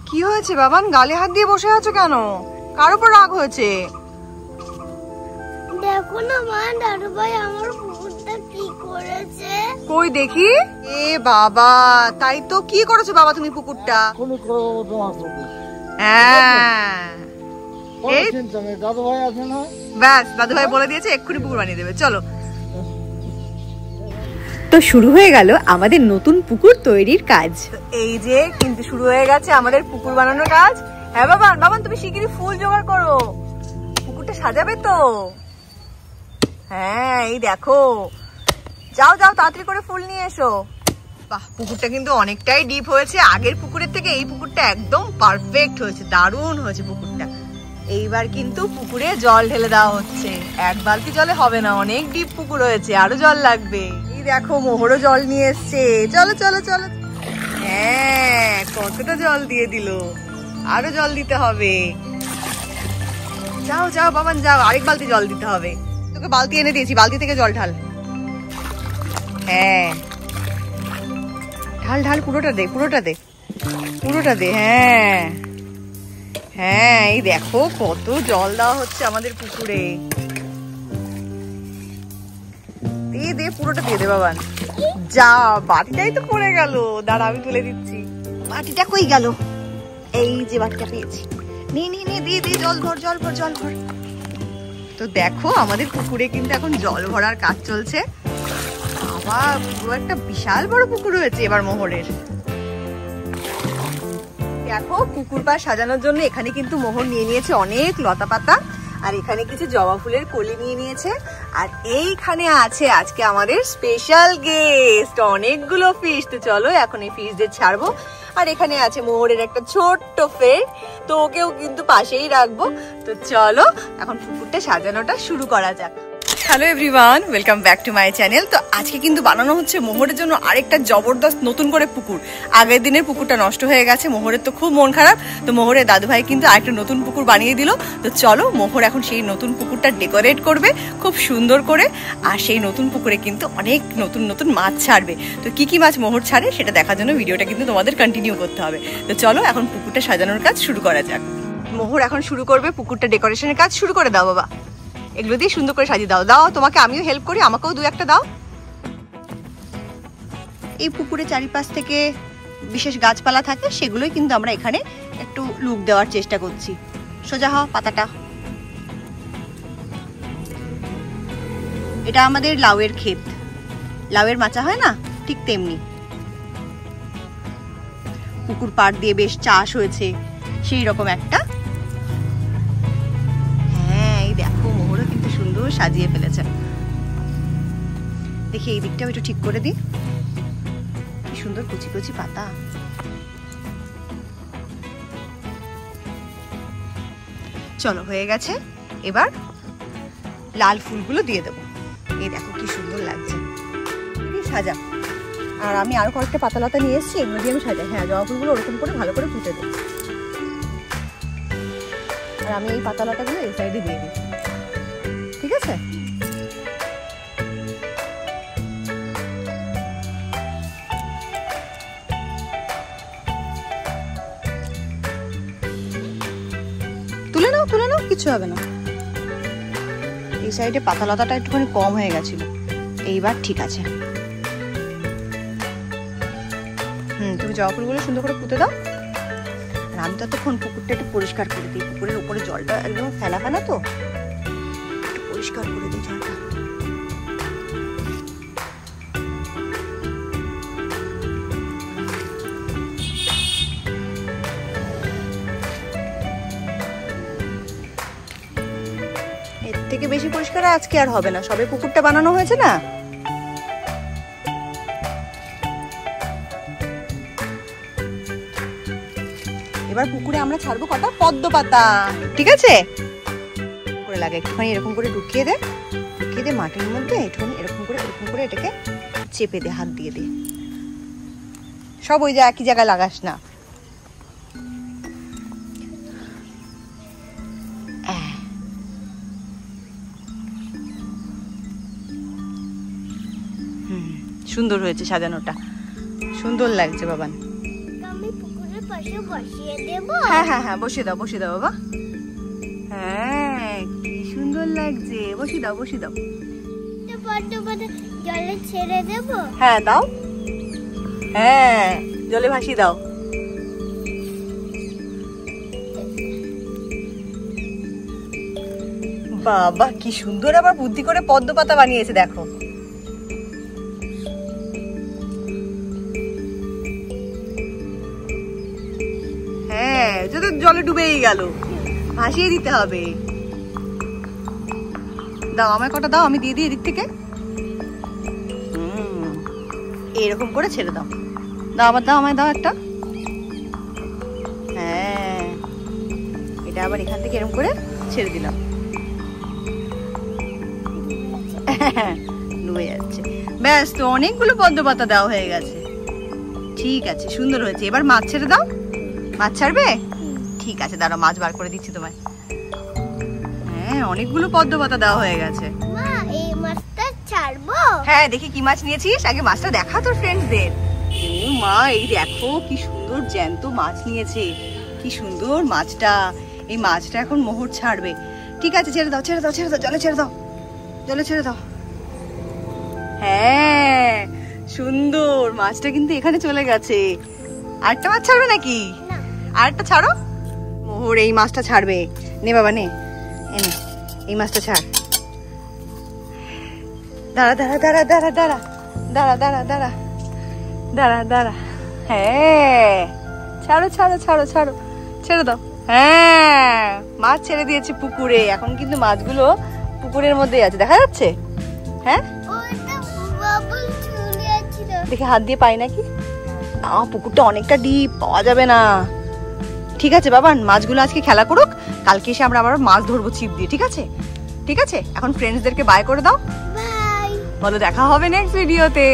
কি হয়েছে বাবান, গালে হাত দিয়ে বসে আছো কেন? কার উপর রাগ হয়েছে? দেখো না মা, দাদু ভাই আমার পুকুরটা কি করেছে। কই দেখি। এ বাবা, তাই তো। কি করেছো বাবা তুমি পুকুরটা? হ্যাঁ, ব্যাস দাদু ভাই বলে দিয়েছে এক্ষুনি পুকুর বানিয়ে দেবে। চলো। তো শুরু হয়ে গেল আমাদের নতুন পুকুর তৈরির কাজ। এই যে কিন্তু শুরু হয়ে গেছে আমাদের পুকুর বানানোর কাজ। হ্যাঁ বাবান, বাবান তুমি শিগগিরই ফুল জোগাড় করো, পুকুরটা সাজাবে তো। হ্যাঁ এই দেখো, যাও যাও তাড়াতাড়ি করে ফুল নিয়ে এসো। বাহ, পুকুরটা কিন্তু অনেকটাই ডিপ হয়েছে। আগের পুকুরের থেকে এই পুকুরটা একদম পারফেক্ট হয়েছে, দারুণ হয়েছে পুকুরটা। এইবার কিন্তু পুকুরে জল ঢেলে দেওয়া হচ্ছে। এক বালতি জলে হবে না, অনেক ডিপ পুকুর হয়েছে, আরো জল লাগবে। এই দেখো মোহরও জল নিয়ে এসছে। চলো চলো চলো। হ্যাঁ, কতটা জল দিয়ে দিল, আরো জল দিতে হবে। যাও যাও বাবান যাও, আরেক বালতি জল দিতে হবে। তোকে বালতি এনে দিয়েছি, বালতি থেকে জল ঢাল। হ্যাঁ ঢাল ঢাল, পুরোটা দে পুরোটা দে পুরোটা দে। হ্যাঁ হ্যাঁ, এই দেখো কত জল দেওয়া হচ্ছে আমাদের পুকুরে। দে দে পুরোটা দিয়ে দে বাবান। যা, বাটিটাই তো পড়ে গেল, দাঁড়া আমি তুলে দিচ্ছি। বাটিটা কই গেল? এই যে বাটিটা পেয়েছি, নে নে নে, দিয়ে দিয়ে জল ভর জল ভর জল ভর। তো দেখো আমাদের পুকুরে কিন্তু এখন জল ভরার কাজ চলছে। বাবা, পুরো একটা বিশাল বড় পুকুর হয়েছে এবার মোহরের। দেখো পুকুর পাড় সাজানোর জন্য এখানে কিন্তু মোহর নিয়ে নিয়েছে অনেক লতা পাতা, আর এখানে কিছু জবা ফুলের কলি নিয়ে নিয়েছে। আর এইখানে আছে আজকে আমাদের স্পেশাল গেস্ট, অনেকগুলো ফিশ। তো চলো এখন এই ফিশদের ছাড়বো। আর এখানে আছে মোহরের একটা ছোট্ট ফ্রেন্ড, তো ওকেও কিন্তু পাশেই রাখবো। তো চলো এখন পুকুরটা সাজানোটা শুরু করা যাক। Hello everyone, welcome back to my channel. তো আজকে কিন্তু বানানো হচ্ছে মোহরের জন্য আরেকটা জবরদস্ত নতুন করে পুকুর। আগের দিনের পুকুরটা নষ্ট হয়ে গেছে, মোহরের তো খুব মন খারাপ। তো মোহরের দাদু ভাই কিন্তু আরেকটা নতুন পুকুর বানিয়ে দিল। তো চলো মোহর এখন সেই নতুন পুকুরটা ডেকোরেট করবে খুব সুন্দর করে। আর সেই নতুন পুকুরে কিন্তু অনেক নতুন নতুন মাছ ছাড়বে। তো কি কি মাছ মোহর ছাড়ে সেটা দেখার জন্য ভিডিওটা কিন্তু তোমাদের কন্টিনিউ করতে হবে। তো চলো এখন পুকুরটা সাজানোর কাজ শুরু করা যাক। মোহর এখন শুরু করবে পুকুরটা ডেকোরেশনের কাজ। শুরু করে দাও বাবা, এগুলো দিয়ে সুন্দর করে সাজিয়ে দাও। দাও, তোমাকে আমিও হেল্প করি, আমাকেও দু একটা দাও। এই পুকুরের চারিপাশ থেকে বিশেষ গাছপালা থাকে, সেগুলোই কিন্তু আমরা এখানে একটু লুক দেওয়ার চেষ্টা করছি। সোজা হও পাতাটা। এটা আমাদের লাউয়ের ক্ষেত, লাউয়ের মাচা হয় না, ঠিক তেমনি। পুকুর পাড় দিয়ে বেশ চাষ হয়েছে সেই রকম একটা। সাজিয়ে ফেলেছে। দেখি এই দিকটাও একটু ঠিক করে দিই। কি সুন্দর কুচি কুচি পাতা। চলো হয়ে গেছে, এবার লাল ফুলগুলো দিয়ে দেবো। এই দেখো কি সুন্দর লাগছে, সাজা। আর আমি আরো কয়েকটা পাতালতা নিয়ে এসেছি, এগুলো দিয়ে আমি সাজাই। হ্যাঁ, জবা ফুলগুলো ওরকম করে ভালো করে ফুটে দেবো। আর আমি এই পাতালতাগুলো এই সাইডে দিয়ে দিই, ঠিক আছে? তুলে নাও তুলে নাও, কিছু হবে না। এই সাইডে পাতালতাটা একটুখানি কম হয়ে গেছিল, এইবার ঠিক আছে। তুমি জবা ফুলগুলো সুন্দর করে পুঁতে দাও। আর আমি ততক্ষণ পুকুরটা একটু পরিষ্কার করে দিই। পুকুরের উপরে জলটা একদম ফেলা ফেলা, তো পরিষ্কার করে দিই জলটা। এর থেকে বেশি পরিষ্কার আজকে আর হবে না, সবে পুকুরটা বানানো হয়েছে না। এবার পুকুরে আমরা ছাড়বো কটা পদ্ম পাতা, ঠিক আছে? করে লাগে একটুখানি এরকম করে ঢুকিয়ে দে, ঢুকিয়ে দে মাটির মধ্যে। একটুখানি এরকম করে এটাকে চেপে দে, হাত দিয়ে দে। সব ওই যে একই জায়গায় লাগাস না। সুন্দর হয়েছে সাজানোটা, সুন্দর লাগছে বাবান। আমি পুকুরে পাশে বসিয়ে দেব। হ্যাঁ হ্যাঁ হ্যাঁ, বসিয়ে দাও বাবা। হ্যাঁ, কি সুন্দর লাগছে। বসিয়ে দাও। পদ্ম পাতা জলে ছেড়ে দেব। হ্যাঁ দাও, হ্যাঁ জলে ভাসিয়ে দাও। বাবা কি সুন্দর আবার বুদ্ধি করে পদ্ম পাতা বানিয়েছে দেখো। হ্যাঁ, যদি জলে ডুবেই গেল, ভাসিয়ে দিতে হবে। দাও আমায় কটা দাও, আমি দিয়ে দিই এদিক থেকে। এরকম করে ছেড়ে দাও। আবার দাও, আমায় দাও একটা। হ্যাঁ, এটা আবার এখান থেকে এরকম করে ছেড়ে দিলাম। ডুবে যাচ্ছে। ব্যাস, তো অনেকগুলো পদ্ম পাতা দেওয়া হয়ে গেছে। ঠিক আছে, সুন্দর হয়েছে। এবার মাছ ছেড়ে দাও। মাছ ছাড়বে? ঠিক আছে, দাঁড়াও মাছ বার করে দিচ্ছি তোমায়। হ্যাঁ, অনেকগুলো পদ্ম পাতা দেওয়া হয়ে গেছে। মা, এই মাছটা ছাড়বো? হ্যাঁ, দেখি কি মাছ নিয়েছিস, আগে মাছটা দেখা তোর ফ্রেন্ডসদের। ও মা, এই দেখো কি সুন্দর জ্যান্ত মাছ নিয়েছে। কি সুন্দর মাছটা। এই মাছটা এখন মোহর ছাড়বে। ঠিক আছে, ছেড়ে দাও। জলে ছেড়ে দাও। হ্যাঁ, সুন্দর মাছটা কিন্তু এখানে চলে গেছে। আরেকটা মাছ ছাড়বে নাকি? না। আরেকটা ছাড়ো। মোহর এই মাছটা ছাড়বে। নে বাবা, নে এই মাছটা ছাড়। দাঁড়া। হ্যাঁ, ছাড়ো। ছেড়ে দাও। হ্যাঁ, মাছ ছেড়ে দিয়েছে পুকুরে। এখন কিন্তু মাছগুলো পুকুরের মধ্যে আছে, দেখা যাচ্ছে। হ্যাঁ, দেখে হাত দিয়ে পাই নাকি? না, পুকুরটা অনেকটা ডিপ, পাওয়া যাবে না। ঠিক আছে বাবান, মাছগুলো আজকে খেলা করুক, কালকে এসে আমরা আবার মাছ ধরবো ছিপ দিয়ে। ঠিক আছে, এখন ফ্রেন্ডসদেরকে বাই করে দাও। বাই। বলো দেখা হবে নেক্সট ভিডিওতে।